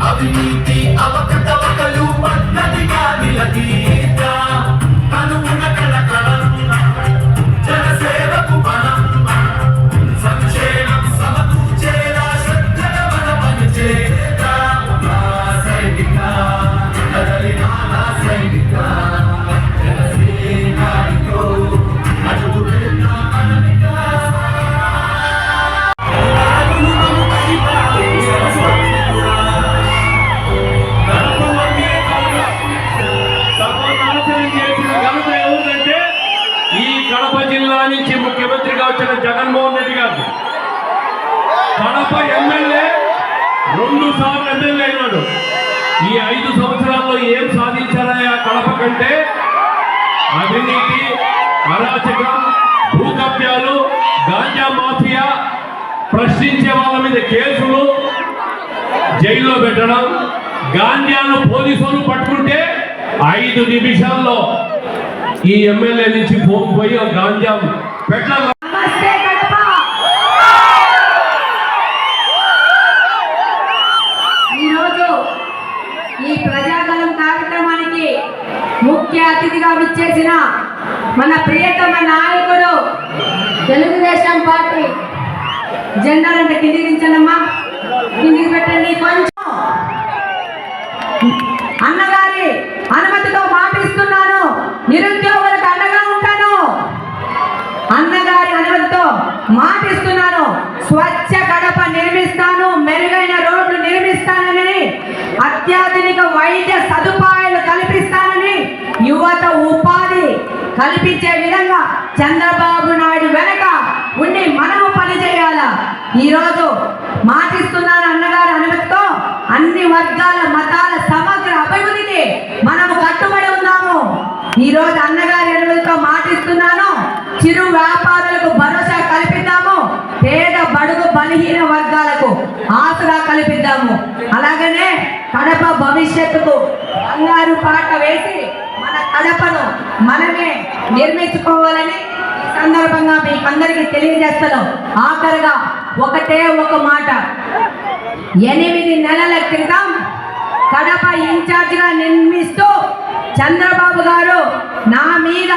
అవినీతి అవకతవకలు పద్ధతిగా నిలదీత కనుమున కళకళం జనసేవకు బలం సంక్షేమం సమకూర్చేలా శ్రద్ధల మన పనిచేత నా సైనిక కదలి నా సైనిక జనసేనానికో అడుగు నా మననిక కడప జిల్లా నుంచి ముఖ్యమంత్రిగా వచ్చిన జగన్మోహన్ రెడ్డి గారు కడప ఎమ్మెల్యే 2 సార్లు ఎమ్మెల్యే అయినాడు. ఈ 5 సంవత్సరాల్లో ఏం సాధించారయ్యా కడప కంటే? అవినీతి, అరాచకం, భూకబ్జాలు, గాంజా మాఫియా, ప్రశ్నించే వాళ్ళ మీద కేసులు, జైల్లో పెట్టడం, గాంజాను పోలీసులు పట్టుకుంటే 5 నిమిషాల్లో ఈ ఎమ్మెల్యే నుంచి పోయి గాంజా పెట్టాలి. ఈరోజు ఈ ప్రజాగలం కార్యక్రమానికి ముఖ్య అతిథిగా విచ్చేసిన మన ప్రియతమ నాయకుడు తెలుగుదేశం పార్టీ జెండాలంటే కిందికి దించండమ్మా, కిందికి పెట్టండి. కొంచెం అన్నగారి అనుమతితో మాటిస్తున్నాను, నిరుద్యోగులకు అండగా ఉంటాను. అన్నగారి అనుమతితో మాటిస్తున్నాను, స్వచ్ఛ కడప నిర్మిస్తాను, మెరుగైన రోడ్లు నిర్మిస్తానని, అత్యాధునిక వైద్య సదుపాయాలు కల్పిస్తానని, యువత ఉపాధి కల్పించే విధంగా చంద్రబాబు నాయుడు వెనక ఉండి మనము పనిచేయాలా. ఈరోజు మాటిస్తున్నాను, అన్నగారి అనుమతితో అన్ని వర్గాల మతాల సమగ్ర అభివృద్ధికి మనము కట్టుబడి ఉన్నాము. ఈరోజు అన్నగారి అనుమతితో మాటిస్తున్నాను, చిరు వ్యాపారులకు భరోసా కల్పిద్దాము, పేద బడుగు బలహీన వర్గాలకు ఆసరా కల్పిద్దాము. అలాగనే కడప భవిష్యత్తుకు బంగారు పాట వేసి మన కడపను మనమే నిర్మించుకోవాలని ఈ సందర్భంగా మీకు అందరికీ తెలియజేస్తాను. ఆఖరిగా ఒకటే ఒక మాట, 8 నెలల క్రితం కడప ఇన్ఛార్జిగా నిర్మిస్తూ చంద్రబాబు గారు నా మీద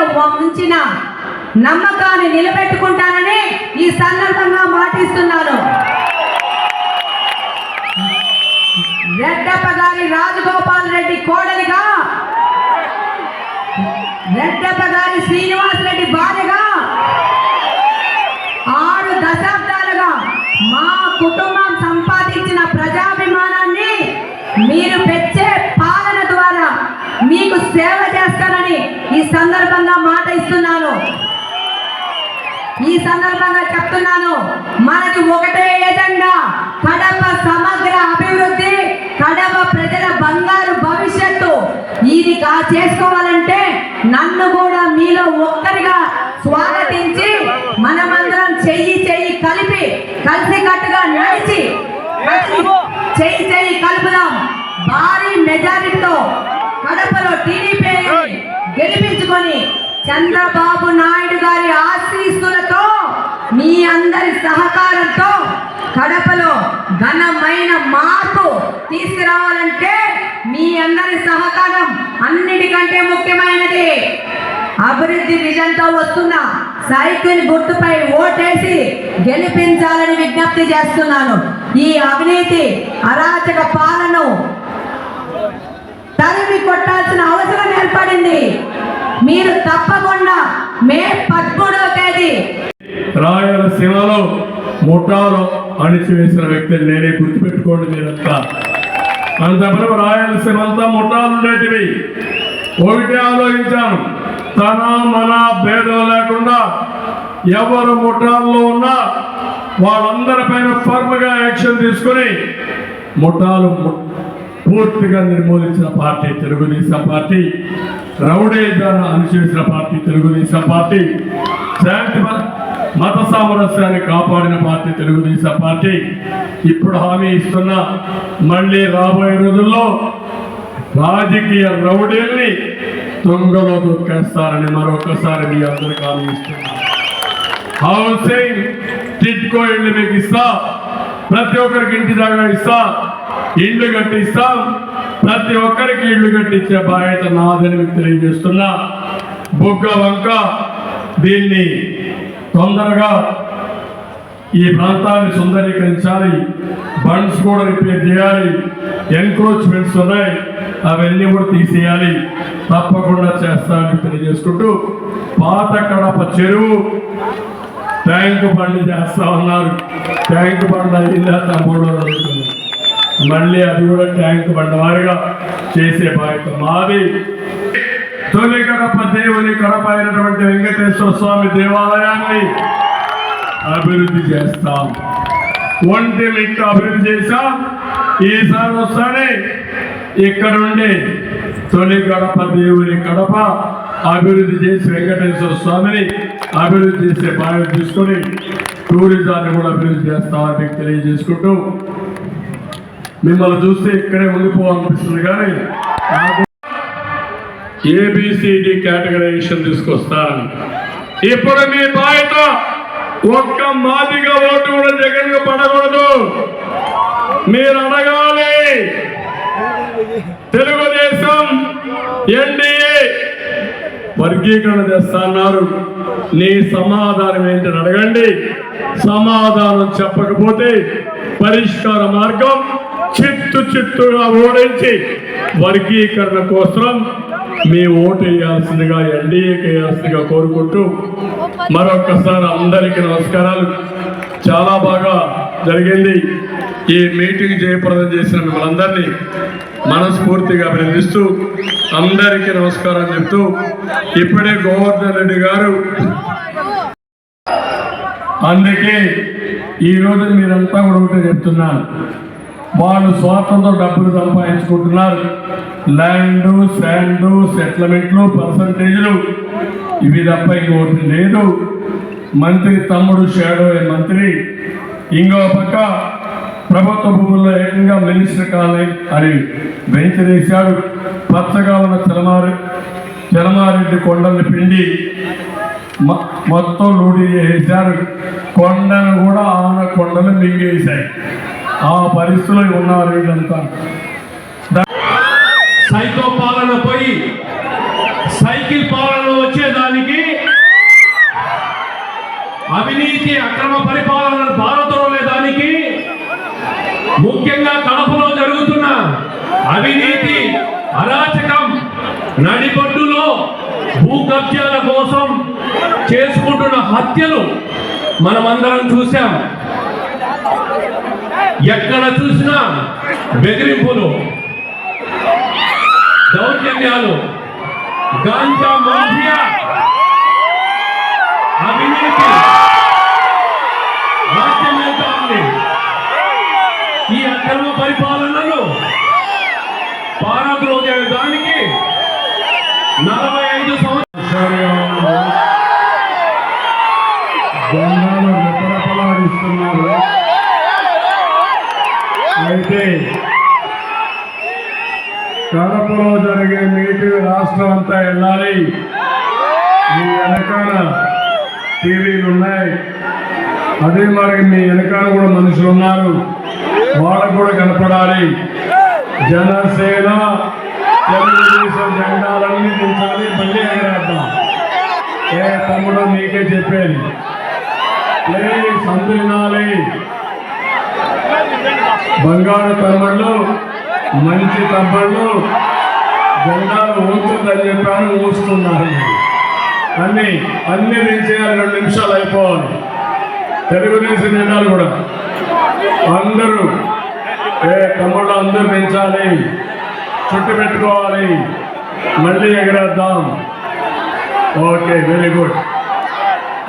ఉంచిన నమ్మకాన్ని నిలబెట్టుకుంటానని ఈ సందర్భంగా మాటిస్తున్నాను. రెడ్డప్ప గారి రాజగోపాల్ రెడ్డి కోడలిగా, రెడ్డప్ప గారి శ్రీనివాస్ రెడ్డి భార్యగా 6 దశాబ్దాలుగా మా కుటుంబం సంపాదించిన ప్రజాభిమానాన్ని మీరు పెంచే పాలన ద్వారా మీకు సేవ చేస్తానని ఈ సందర్భంగా మాట ఇస్తున్నాను. ఈ సందర్భంగా చెప్తున్నాను, మనకి ఒకటే ఎజెండా, కడప సమగ్ర అభివృద్ధి, కడప ప్రజల బంగారు భవిష్యత్తు. ఇది చేసుకోవాలంటే నన్ను కూడా మీలో ఒక్కరిగా స్వాగతించి మనమందరం చెయ్యి చెయ్యి కలిపి కలిసికట్టుగా నడిచి చెయ్యి చెయ్యి కలుపుదాం. భారీ మెజారిటీతో కడపలో టీడీపీ గెలిపించుకొని చంద్రబాబు నాయుడు గారి ఆశీస్సులతో మీ అందరి సహకారంతో కడపలో ఘనమైన మార్పు తీసుకురావాలంటే మీ అందరి సహకారం అన్నిటికంటే ముఖ్యమైనది. అభివృద్ధి విజన్తో వస్తున్న సైకిల్ గుర్తుపై ఓటేసి గెలిపించాలని విజ్ఞప్తి చేస్తున్నాను. ఈ అవినీతి అరాచక పాలనను తరిమి కొట్టాల్సిన అవసరం ఏర్పడింది. మీరు తప్పకుండా మే 13వ తేదీ రాయలసీమలో ముఠాలో అణిచివేసిన వ్యక్తిని నేనే, గుర్తుపెట్టుకోండి మీరంతా. అంతవరకు రాయలసీమ అంతా ముఠాలు ఉండేటివి. ఒకటే ఆలోచించాను, తన మన భేదం లేకుండా ఎవరు ముఠాల్లో ఉన్నా వాళ్ళందరిపైన ఫర్మ్గా యాక్షన్ తీసుకుని ముఠాలు పూర్తిగా నిర్మూలించిన పార్టీ తెలుగుదేశం పార్టీ. రౌడీజాన్ని అణిచివేసిన పార్టీ తెలుగుదేశం పార్టీ. మత సామరస్యాన్ని కాపాడిన పార్టీ తెలుగుదేశం పార్టీ. ఇప్పుడు హామీ ఇస్తున్నా, మళ్ళీ రాబోయే రోజుల్లో రాజకీయ రౌడీల్ని తుంగలో దొక్కేస్తారని మరొకసారి మీ అందరికీ హామీ ఇస్తున్నా. హౌసింగ్ టిట్కో ఇళ్ళు మీకు ఇస్తా, ప్రతి ఒక్కరికి ఇంటి జాగా ఇస్తా, ఇళ్ళు కట్టిస్తాం, ప్రతి ఒక్కరికి ఇళ్ళు కట్టించే బాధ్యత నాదని మీకు తెలియజేస్తున్నా. బుగ్గ వంక దీన్ని తొందరగా ఈ ప్రాంతాన్ని సుందరీకరించాలి, బండ్స్ కూడా రిపేర్ చేయాలి, ఎన్క్రోచ్మెంట్స్ ఉన్నాయి అవన్నీ కూడా తీసేయాలి, తప్పకుండా చేస్తానని తెలియజేసుకుంటూ, పాత కడప చెరువు ట్యాంక్ బండి చేస్తా ఉన్నారు. ట్యాంక్ బండ్ అయిందా తమ్ముడు అడుగుతుంది, మళ్ళీ అది కూడా ట్యాంక్ బండ్ వారిగా చేసే బాధ్యత మాది. తొలి కడప దేవుని కడప అయినటువంటి వెంకటేశ్వర స్వామి దేవాలయాన్ని అభివృద్ధి చేస్తాం. ఒంటి మిట్ట అభివృద్ధి చేశాం. ఈసారి వస్తానే ఇక్కడ నుండి తొలి గడప దేవుని కడప అభివృద్ధి చేసి వెంకటేశ్వర స్వామిని అభివృద్ధి చేసే బాధ్యత తీసుకొని టూరిజాన్ని కూడా అభివృద్ధి చేస్తామని మీకు తెలియజేసుకుంటూ, మిమ్మల్ని చూస్తే ఇక్కడే ఉండిపోవాలనిపిస్తుంది కానీ నాకు ఏబిసిడి కేటగరైజేషన్ తీసుకొస్తాను. ఇప్పుడు మీ బాధ్యత ఒక్క మాదిగా ఓటు కూడా జగన్ పడకూడదు. మీరు అడగాలి, తెలుగుదేశం ఎన్డీఏ వర్గీకరణ చేస్తున్నారు, నీ సమాధానం ఏంటని అడగండి. సమాధానం చెప్పకపోతే పరిష్కార మార్గం చిత్తుగా ఓడించి వర్గీకరణ కోసం మీ ఓటు వేయాల్సిందిగా, ఎన్డీఏకి వేయాల్సిందిగా కోరుకుంటూ మరొక్కసారి అందరికీ నమస్కారాలు. చాలా బాగా జరిగింది. ఈ మీటింగ్ జయప్రదం చేసిన మిమ్మల్ని అందరినీ మనస్ఫూర్తిగా అభినందిస్తూ అందరికీ నమస్కారం చెప్తూ, ఇప్పుడే గోవర్ధన్ రెడ్డి గారు, అందుకే ఈరోజు మీరంతా కూడా ఒకటే చెప్తున్నారు, వాళ్ళు స్వార్థంతో డబ్బులు సంపాదించుకుంటున్నారు. ల్యాండ్, శాండ్, సెటిల్మెంట్లు, పర్సంటేజ్లు ఇవి తప్ప ఇంకోటి లేదు. మంత్రి తమ్ముడు షాడో మంత్రి, ఇంకో పక్క ప్రభుత్వ భూముల్లో ఏకంగా మినిస్టర్ కాలనీ అని వెంచరేశాడు. పచ్చగా ఉన్న చలమారెడ్డి కొండల్ని పిండి మొత్తం లూడి చేశారు. కొండను కూడా ఆన కొండలు మింగేశాయి. ఆ పరిస్థితుల్లో ఉన్నారు వీళ్ళంతా. సైకో పాలన పోయి సైకిల్ పాలన వచ్చేదానికి, అవినీతి అక్రమ పరిపాలన భారతలేదానికి, ముఖ్యంగా కడపలో జరుగుతున్న అవినీతి అరాచకం, నడిబొడ్డులో భూ కబ్జాల కోసం చేసుకుంటున్న హత్యలు మనమందరం చూశాం. ఎక్కడ చూసినా బెదిరింపులు, దౌర్జన్యాలు, గాంజా మాఫియా, అవినీతి రాజ్యమేంటా ఉంది. ఈ అక్రమ పరిపాలనను పారద్రోగడానికి 45 సంవత్సరాలు జెండాలు రెపరెపలాడిస్తున్నారు. అయితే కడపలో జరిగే మీటింగ్ రాష్ట్రం అంతా వెళ్ళాలి. మీ వెనకాల టీవీలు ఉన్నాయి, అదే మరి మీ వెనకాల కూడా మనుషులు ఉన్నారు, వాళ్ళకు కూడా కనపడాలి. జనసేన తెలుగుదేశం జెండాలన్నీ దించాలి, మళ్ళీ ఎగరేద్దాం. ఏ తమ్ముడు నీకే చెప్పేది, సంతులినాలి. బంగారు తమ్ముళ్ళు, మంచి తమ్ముళ్ళు జెండాలు ఊచుందని చెప్పాను, ఊస్తున్నారు. అన్ని దించేయాలి, 2 నిమిషాలు అయిపోవాలి. తెలుగుదేశం జెండాలు కూడా అందరూ తమ్ముళ్ళు అందరూ పెంచాలి, చుట్టు పెట్టుకోవాలి, మళ్ళీ ఎగరేద్దాం. Okay, very good.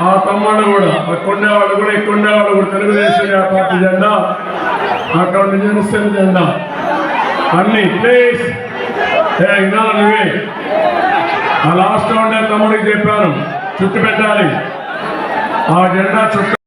ఆ తమ్ముళ్ళు కూడా అక్కడుండేవాళ్ళు కూడా ఇక్కడుండేవాళ్ళు కూడా తెలుగుదేశం పార్టీ జెండా, అక్కడ జనసేన జెండా అన్ని ప్లీజ్. వినాలి నువ్వే. ఆ లాస్ట్ ఉండే తమ్ముడికి చెప్పాను, చుట్టు పెట్టాలి. ఆ జెండా చుట్టూ